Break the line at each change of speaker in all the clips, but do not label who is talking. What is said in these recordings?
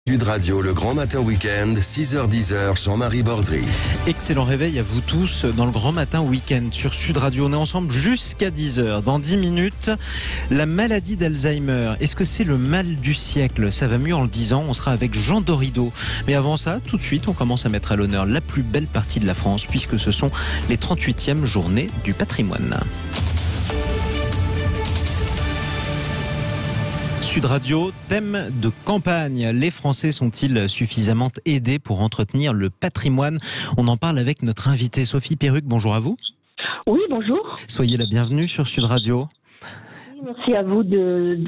Sud Radio, le grand matin week-end, 6h-10h, Jean-Marie Bordry.
Excellent réveil à vous tous dans le grand matin week-end sur Sud Radio. On est ensemble jusqu'à 10h. Dans 10 minutes, la maladie d'Alzheimer. Est-ce que c'est le mal du siècle? Ça va mieux en le disant. On sera avec Jean Dorido. Mais avant ça, tout de suite, on commence à mettre à l'honneur la plus belle partie de la France puisque ce sont les 38e journées du patrimoine. Sud Radio, thème de campagne. Les Français sont-ils suffisamment aidés pour entretenir le patrimoine? On en parle avec notre invitée Sophie Perruc. Bonjour à vous.
Oui, bonjour.
Soyez la bienvenue sur Sud Radio.
Merci à vous de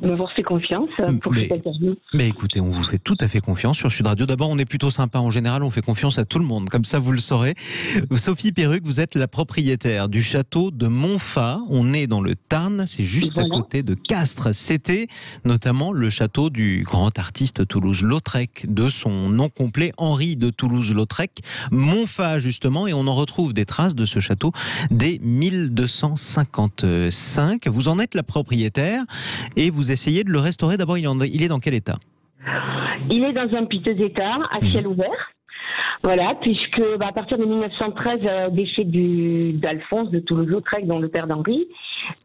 m'avoir fait confiance pour cette interview.
Mais écoutez, on vous fait tout à fait confiance sur Sud Radio. D'abord, on est plutôt sympa. En général, on fait confiance à tout le monde. Comme ça, vous le saurez. Sophie Perruc, vous êtes la propriétaire du château de Montfat. On est dans le Tarn. C'est juste à côté de Castres. C'était notamment le château du grand artiste Toulouse-Lautrec, de son nom complet, Henri de Toulouse-Lautrec. Montfat, justement. Et on en retrouve des traces de ce château dès 1255. Vous en êtes la propriétaire et vous essayez de le restaurer. D'abord, il est dans quel état?
Il est dans un piteux état, à ciel ouvert. Voilà, puisque à partir de 1913, déchet d'Alphonse de Toulouse-Lautrec, dont le père d'Henri,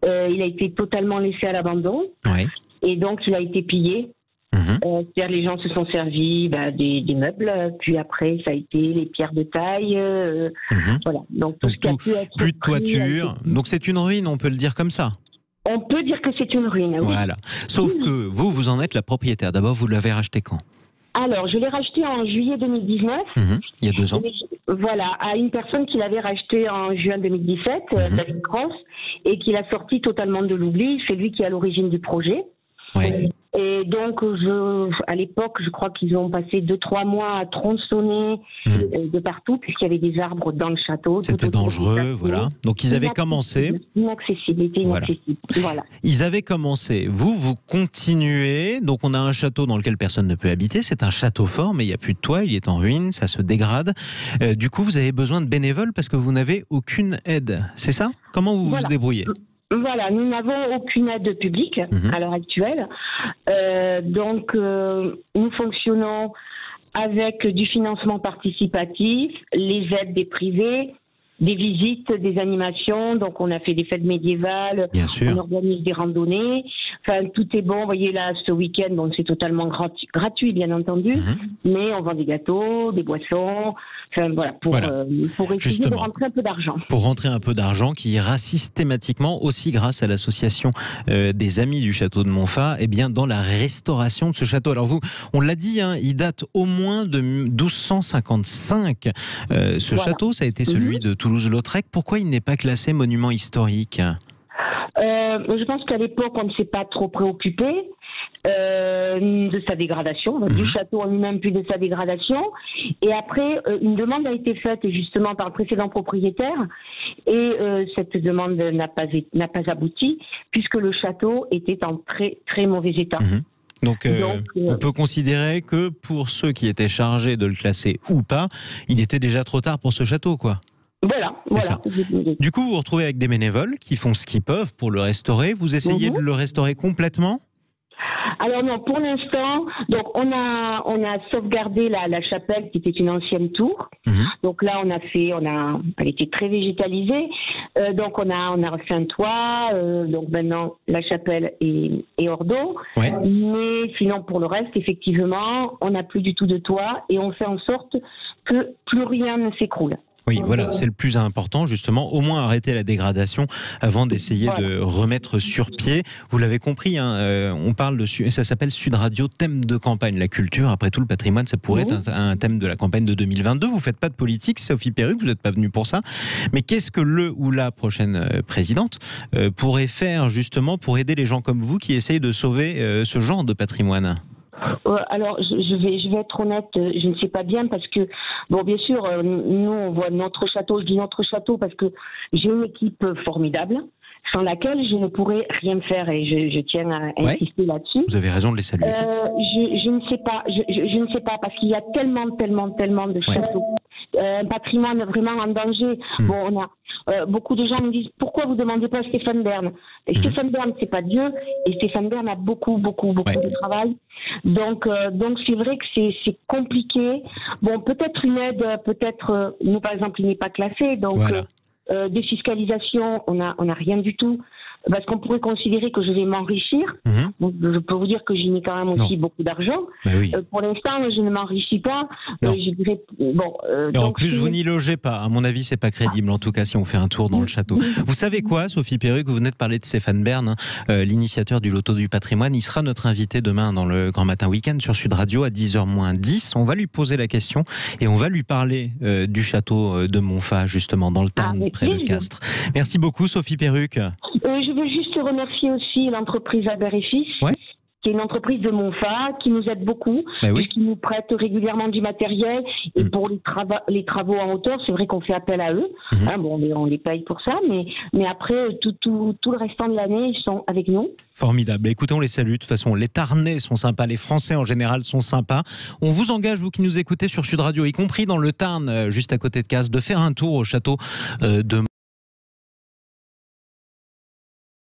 il a été totalement laissé à l'abandon. Oui. Et donc, il a été pillé. C'est-à-dire les gens se sont servis des meubles, puis après ça a été les pierres de taille, voilà. Donc tout ce qui a pu être
plus de toiture. Donc c'est une ruine, on peut le dire comme ça.
On peut dire que c'est une ruine, oui.
Voilà. Sauf que vous en êtes la propriétaire. D'abord, vous l'avez racheté quand?
Alors, je l'ai racheté en juillet 2019.
Il y a 2 ans.
Voilà, à une personne qui l'avait racheté en juin 2017, David Cross, et qui l'a sorti totalement de l'oubli. C'est lui qui est à l'origine du projet. Oui. Et donc, à l'époque, je crois qu'ils ont passé 2-3 mois à tronçonner de partout, puisqu'il y avait des arbres dans le château.
C'était dangereux, voilà. Donc, ils avaient commencé.
Inaccessibilité, inaccessible. Voilà.
Ils avaient commencé. Vous continuez. Donc, on a un château dans lequel personne ne peut habiter. C'est un château fort, mais il n'y a plus de toit. Il est en ruine, ça se dégrade. Du coup, vous avez besoin de bénévoles parce que vous n'avez aucune aide. C'est ça? Comment vous vous débrouillez?
Voilà, nous n'avons aucune aide publique à l'heure actuelle. Donc, nous fonctionnons avec du financement participatif, les aides des privés, des visites, des animations. Donc, on a fait des fêtes médiévales, on organise des randonnées. Enfin, tout est bon. Vous voyez, là, ce week-end, donc c'est totalement gratuit, bien entendu. Mais on vend des gâteaux, des boissons. Enfin, voilà, pour essayer de rentrer un peu d'argent.
Pour rentrer un peu d'argent qui ira systématiquement, aussi grâce à l'association des Amis du Château de Montfat, eh bien, dans la restauration de ce château. Alors, on l'a dit, il date au moins de 1255. Ce château, ça a été celui de Toulouse-Lautrec. Pourquoi il n'est pas classé monument historique?
Je pense qu'à l'époque, on ne s'est pas trop préoccupé de sa dégradation, du château en lui-même, puis de sa dégradation. Et après, une demande a été faite justement par le précédent propriétaire, et cette demande n'a pas abouti, puisque le château était en très très mauvais état.
Donc, on peut considérer que pour ceux qui étaient chargés de le classer ou pas, il était déjà trop tard pour ce château, quoi.
Voilà.
Du coup, vous vous retrouvez avec des bénévoles qui font ce qu'ils peuvent pour le restaurer. Vous essayez de le restaurer complètement?
Alors non, pour l'instant, donc on a sauvegardé la chapelle qui était une ancienne tour. Donc là, elle était très végétalisée. Donc on a refait un toit. Donc maintenant, la chapelle est hors d'eau. Mais sinon, pour le reste, effectivement, on n'a plus du tout de toit et on fait en sorte que plus rien ne s'écroule.
Oui, voilà, c'est le plus important, justement, au moins arrêter la dégradation avant d'essayer de remettre sur pied. Vous l'avez compris, on parle ça s'appelle Sud Radio, thème de campagne, la culture. Après tout, le patrimoine, ça pourrait être un thème de la campagne de 2022. Vous ne faites pas de politique, Sophie Perruc, vous n'êtes pas venue pour ça. Mais qu'est-ce que le ou la prochaine présidente pourrait faire, justement, pour aider les gens comme vous qui essayent de sauver ce genre de patrimoine?
Alors, je vais être honnête, je ne sais pas bien parce que, bon, bien sûr, nous, on voit notre château, je dis notre château parce que j'ai une équipe formidable sans laquelle je ne pourrais rien faire et je tiens à insister là-dessus.
Vous avez raison de les saluer.
Je ne sais pas, je ne sais pas parce qu'il y a tellement de châteaux. Un patrimoine vraiment en danger. Bon, beaucoup de gens me disent pourquoi vous demandez pas Stéphane Bern. Et Stéphane Bern, c'est pas Dieu, et Stéphane Bern a beaucoup de travail. Donc c'est vrai que c'est compliqué. Bon, peut-être une aide, nous par exemple, il n'est pas classé, donc défiscalisation, on n'a rien du tout. Parce qu'on pourrait considérer que je vais m'enrichir. Donc, je peux vous dire que j'y mets quand même aussi beaucoup d'argent. Pour l'instant, je ne m'enrichis pas. Je dirais,
et en plus, vous n'y logez pas. À mon avis, c'est pas crédible. En tout cas, si on fait un tour dans le château. Vous savez quoi, Sophie Perruque, vous venez de parler de Stéphane Bern, l'initiateur du Loto du patrimoine. Il sera notre invité demain dans le Grand Matin Week-end sur Sud Radio à 10h-10. On va lui poser la question et on va lui parler du château de Montfa, justement, dans le Tarn, près de Castres. Merci beaucoup, Sophie Perruque.
Je veux juste remercier aussi l'entreprise Albert et Fils, qui est une entreprise de Montfa, qui nous aide beaucoup, qui nous prête régulièrement du matériel. Et pour les travaux en hauteur, c'est vrai qu'on fait appel à eux. On les paye pour ça, mais après, tout le restant de l'année, ils sont avec nous.
Formidable. Écoutez, on les salue. De toute façon, les Tarnais sont sympas, les Français en général sont sympas. On vous engage, vous qui nous écoutez sur Sud Radio, y compris dans le Tarn, juste à côté de Castres, de faire un tour au château de